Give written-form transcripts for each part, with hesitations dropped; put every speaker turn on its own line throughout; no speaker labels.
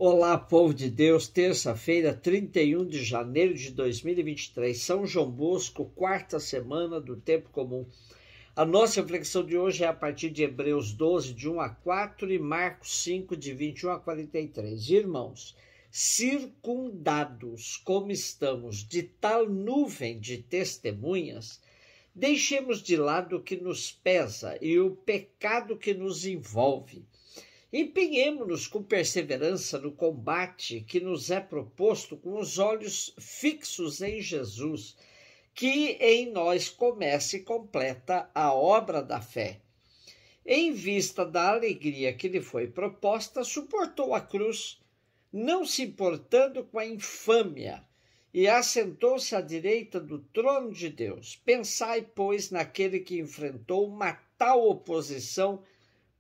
Olá, povo de Deus, terça-feira, 31 de janeiro de 2023, São João Bosco, quarta semana do Tempo Comum. A nossa reflexão de hoje é a partir de Hebreus 12, de 1 a 4 e Marcos 5, de 21 a 43. Irmãos, circundados como estamos de tal nuvem de testemunhas, deixemos de lado o que nos pesa e o pecado que nos envolve. Empenhemo-nos com perseverança no combate que nos é proposto com os olhos fixos em Jesus, que em nós começa e completa a obra da fé. Em vista da alegria que lhe foi proposta, suportou a cruz, não se importando com a infâmia, e assentou-se à direita do trono de Deus. Pensai, pois, naquele que enfrentou uma tal oposição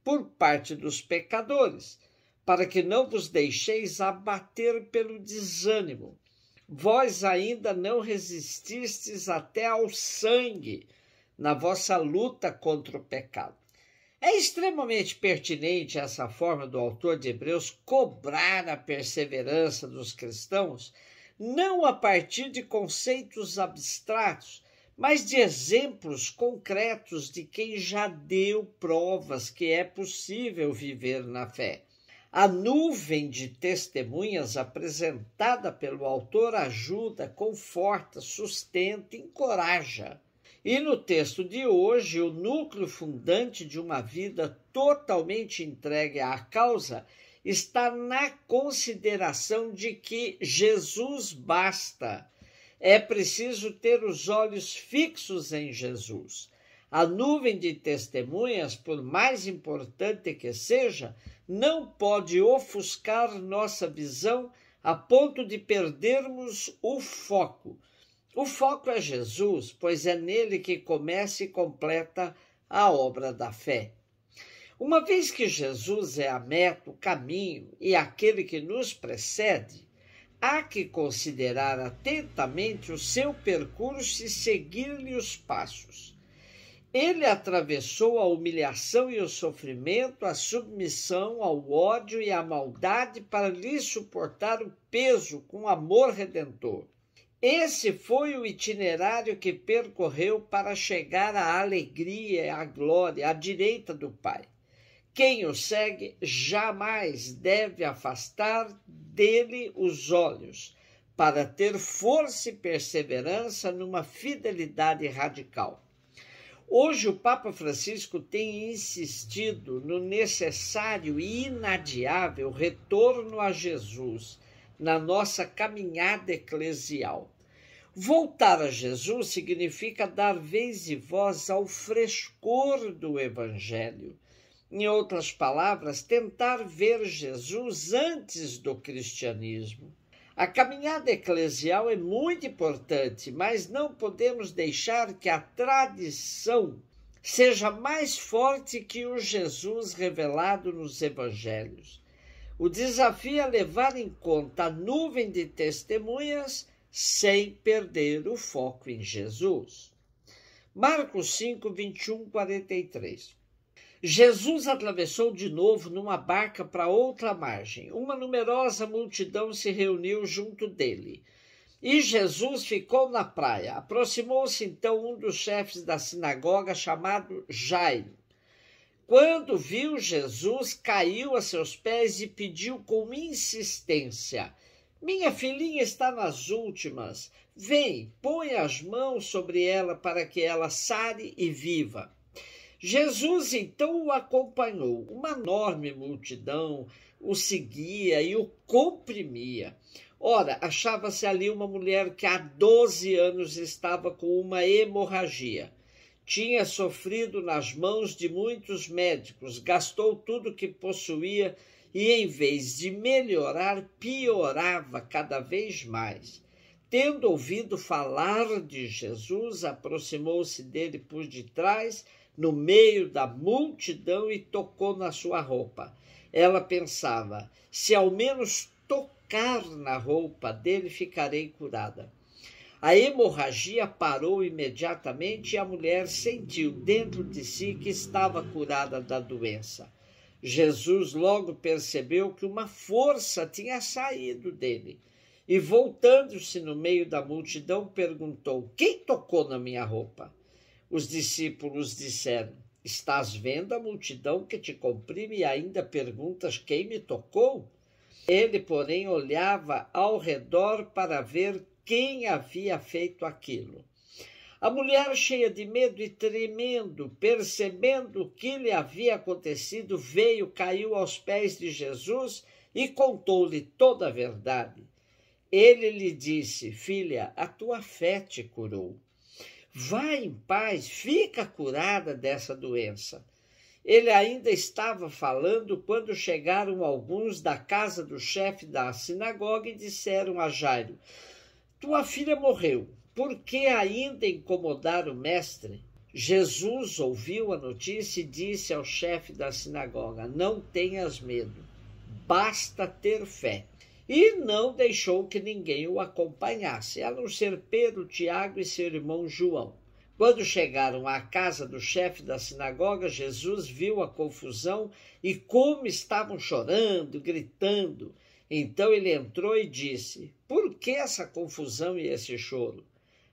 por parte dos pecadores, para que não vos deixeis abater pelo desânimo. Vós ainda não resististes até ao sangue na vossa luta contra o pecado. É extremamente pertinente essa forma do autor de Hebreus cobrar a perseverança dos cristãos, não a partir de conceitos abstratos, mas de exemplos concretos de quem já deu provas que é possível viver na fé. A nuvem de testemunhas apresentada pelo autor ajuda, conforta, sustenta, encoraja. E no texto de hoje, o núcleo fundante de uma vida totalmente entregue à causa está na consideração de que Jesus basta. É preciso ter os olhos fixos em Jesus. A nuvem de testemunhas, por mais importante que seja, não pode ofuscar nossa visão a ponto de perdermos o foco. O foco é Jesus, pois é nele que começa e completa a obra da fé. Uma vez que Jesus é a meta, o caminho e aquele que nos precede, há que considerar atentamente o seu percurso e seguir-lhe os passos. Ele atravessou a humilhação e o sofrimento, a submissão ao ódio e à maldade para lhe suportar o peso com amor redentor. Esse foi o itinerário que percorreu para chegar à alegria e à glória à direita do Pai. Quem o segue jamais deve afastar dele os olhos, para ter força e perseverança numa fidelidade radical. Hoje o Papa Francisco tem insistido no necessário e inadiável retorno a Jesus na nossa caminhada eclesial. Voltar a Jesus significa dar vez e voz ao frescor do Evangelho. Em outras palavras, tentar ver Jesus antes do cristianismo. A caminhada eclesial é muito importante, mas não podemos deixar que a tradição seja mais forte que o Jesus revelado nos evangelhos. O desafio é levar em conta a nuvem de testemunhas sem perder o foco em Jesus. Marcos 5, 21, 43. Jesus atravessou de novo numa barca para outra margem. Uma numerosa multidão se reuniu junto dele. E Jesus ficou na praia. Aproximou-se então um dos chefes da sinagoga, chamado Jairo. Quando viu Jesus, caiu a seus pés e pediu com insistência: minha filhinha está nas últimas. Vem, põe as mãos sobre ela para que ela sare e viva. Jesus então o acompanhou. Uma enorme multidão o seguia e o comprimia. Ora, achava-se ali uma mulher que há 12 anos estava com uma hemorragia. Tinha sofrido nas mãos de muitos médicos, gastou tudo que possuía e, em vez de melhorar, piorava cada vez mais. Tendo ouvido falar de Jesus, aproximou-se dele por detrás, no meio da multidão, e tocou na sua roupa. Ela pensava: se ao menos tocar na roupa dele, ficarei curada. A hemorragia parou imediatamente e a mulher sentiu dentro de si que estava curada da doença. Jesus logo percebeu que uma força tinha saído dele e, voltando-se no meio da multidão, perguntou: quem tocou na minha roupa? Os discípulos disseram: estás vendo a multidão que te comprime e ainda perguntas quem me tocou? Ele, porém, olhava ao redor para ver quem havia feito aquilo. A mulher, cheia de medo e tremendo, percebendo o que lhe havia acontecido, veio, caiu aos pés de Jesus e contou-lhe toda a verdade. Ele lhe disse: filha, a tua fé te curou. Vá em paz, fica curada dessa doença. Ele ainda estava falando quando chegaram alguns da casa do chefe da sinagoga e disseram a Jairo: tua filha morreu. Por que ainda incomodar o mestre? Jesus ouviu a notícia e disse ao chefe da sinagoga: não tenhas medo, basta ter fé. E não deixou que ninguém o acompanhasse, a não ser Pedro, Tiago e seu irmão João. Quando chegaram à casa do chefe da sinagoga, Jesus viu a confusão e como estavam chorando, gritando. Então ele entrou e disse: por que essa confusão e esse choro?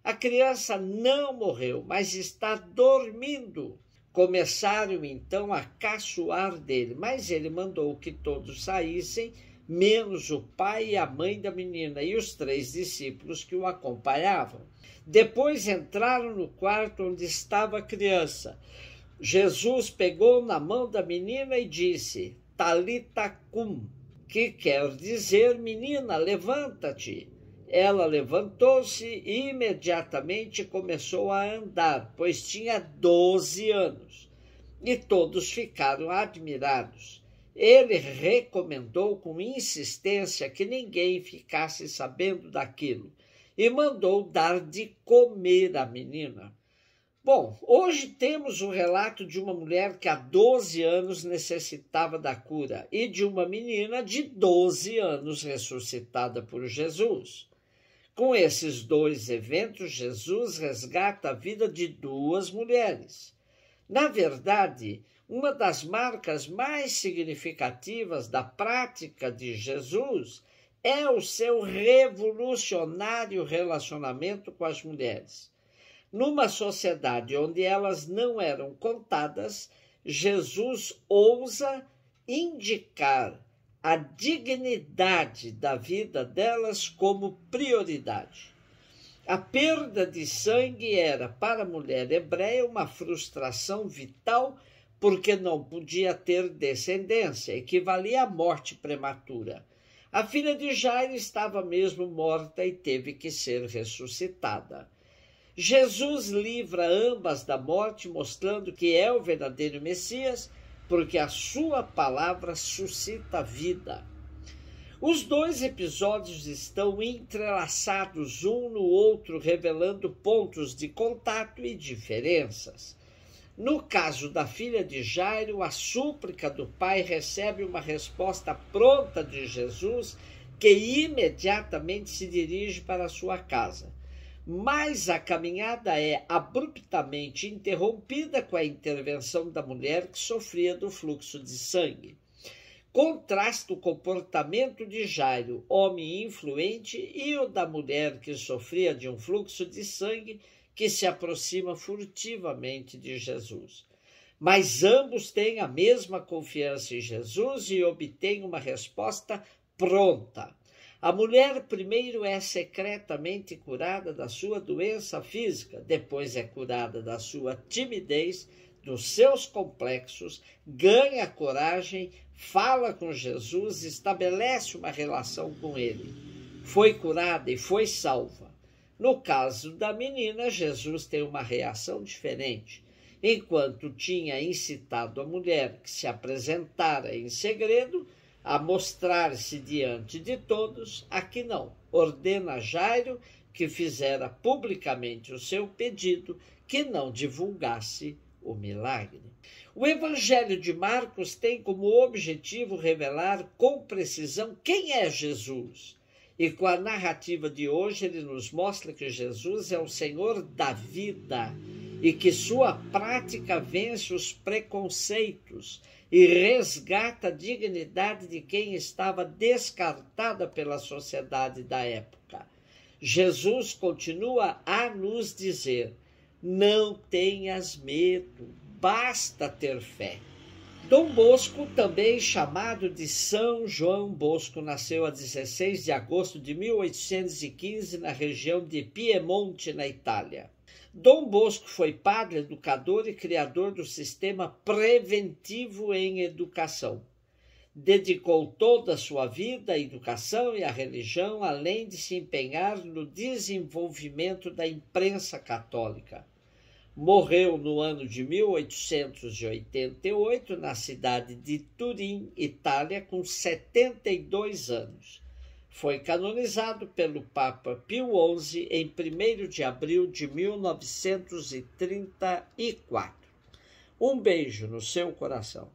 A criança não morreu, mas está dormindo. Começaram então a caçoar dele, mas ele mandou que todos saíssem, menos o pai e a mãe da menina e os 3 discípulos que o acompanhavam. Depois entraram no quarto onde estava a criança. Jesus pegou na mão da menina e disse: Talita cum, que quer dizer: menina, levanta-te. Ela levantou-se e imediatamente começou a andar, pois tinha 12 anos. E todos ficaram admirados. Ele recomendou com insistência que ninguém ficasse sabendo daquilo e mandou dar de comer à menina. Bom, hoje temos o relato de uma mulher que há 12 anos necessitava da cura e de uma menina de 12 anos ressuscitada por Jesus. Com esses 2 eventos, Jesus resgata a vida de 2 mulheres. Na verdade, uma das marcas mais significativas da prática de Jesus é o seu revolucionário relacionamento com as mulheres. Numa sociedade onde elas não eram contadas, Jesus ousa indicar a dignidade da vida delas como prioridade. A perda de sangue era, para a mulher hebreia, uma frustração vital porque não podia ter descendência, equivalia à morte prematura. A filha de Jairo estava mesmo morta e teve que ser ressuscitada. Jesus livra ambas da morte, mostrando que é o verdadeiro Messias, porque a sua palavra suscita vida. Os 2 episódios estão entrelaçados um no outro, revelando pontos de contato e diferenças. No caso da filha de Jairo, a súplica do pai recebe uma resposta pronta de Jesus, que imediatamente se dirige para a sua casa. Mas a caminhada é abruptamente interrompida com a intervenção da mulher que sofria do fluxo de sangue. Contrasta o comportamento de Jairo, homem influente, e o da mulher que sofria de um fluxo de sangue que se aproxima furtivamente de Jesus. Mas ambos têm a mesma confiança em Jesus e obtêm uma resposta pronta. A mulher primeiro é secretamente curada da sua doença física, depois é curada da sua timidez, dos seus complexos, ganha coragem, fala com Jesus, estabelece uma relação com ele. Foi curada e foi salva. No caso da menina, Jesus tem uma reação diferente. Enquanto tinha incitado a mulher que se apresentara em segredo a mostrar-se diante de todos, aqui não. Ordena a Jairo, que fizera publicamente o seu pedido, que não divulgasse o milagre. O Evangelho de Marcos tem como objetivo revelar com precisão quem é Jesus. E com a narrativa de hoje, ele nos mostra que Jesus é o Senhor da vida e que sua prática vence os preconceitos e resgata a dignidade de quem estava descartada pela sociedade da época. Jesus continua a nos dizer: não tenhas medo, basta ter fé. Dom Bosco, também chamado de São João Bosco, nasceu a 16 de agosto de 1815 na região de Piemonte, na Itália. Dom Bosco foi padre, educador e criador do sistema preventivo em educação. Dedicou toda a sua vida à educação e à religião, além de se empenhar no desenvolvimento da imprensa católica. Morreu no ano de 1888 na cidade de Turim, Itália, com 72 anos. Foi canonizado pelo Papa Pio XI em 1º de abril de 1934. Um beijo no seu coração.